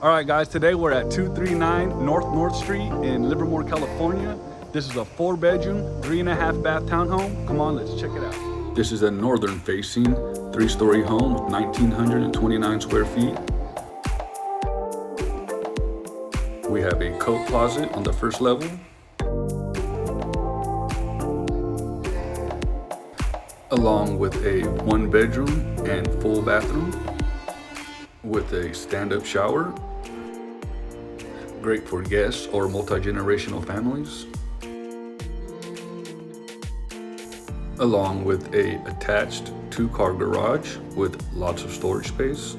All right, guys, today we're at 239 North Street in Livermore, California. This is a 4-bedroom, 3.5 bath townhome. Come on, let's check it out. This is a northern facing 3-story home with 1,929 square feet. We have a coat closet on the first level. Along with a 1-bedroom and full bathroom with a stand-up shower. Great for guests or multi-generational families. Along with a attached 2-car garage with lots of storage space.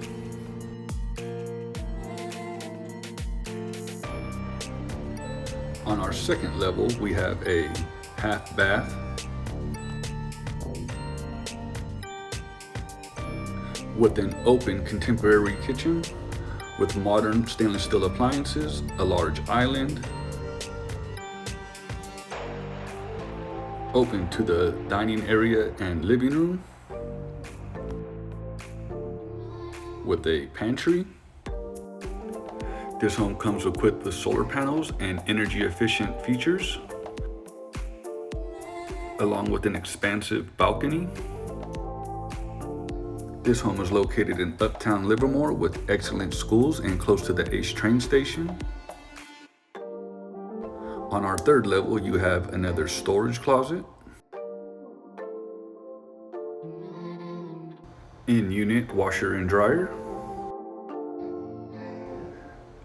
On our second level, we have a half bath with an open contemporary kitchen with modern stainless steel appliances, a large island, open to the dining area and living room, with a pantry. This home comes equipped with solar panels and energy efficient features, along with an expansive balcony. This home is located in Uptown Livermore with excellent schools and close to the H train station. On our third level, you have another storage closet, in-unit washer and dryer,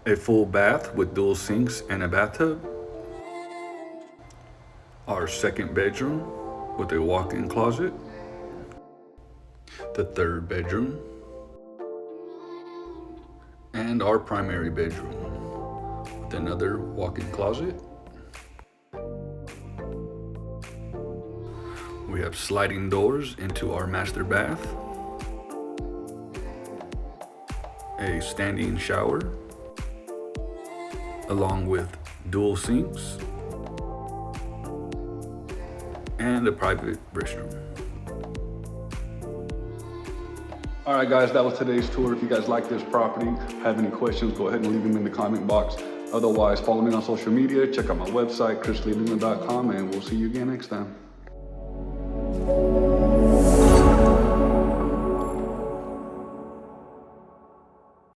a full bath with dual sinks and a bathtub, our second bedroom with a walk-in closet, the third bedroom, and our primary bedroom with another walk-in closet. We have sliding doors into our master bath, a standing shower, along with dual sinks, and a private restroom. All right, guys, that was today's tour. If you guys like this property, have any questions, go ahead and leave them in the comment box. Otherwise, follow me on social media, check out my website, chrisleeluna.com, and we'll see you again next time.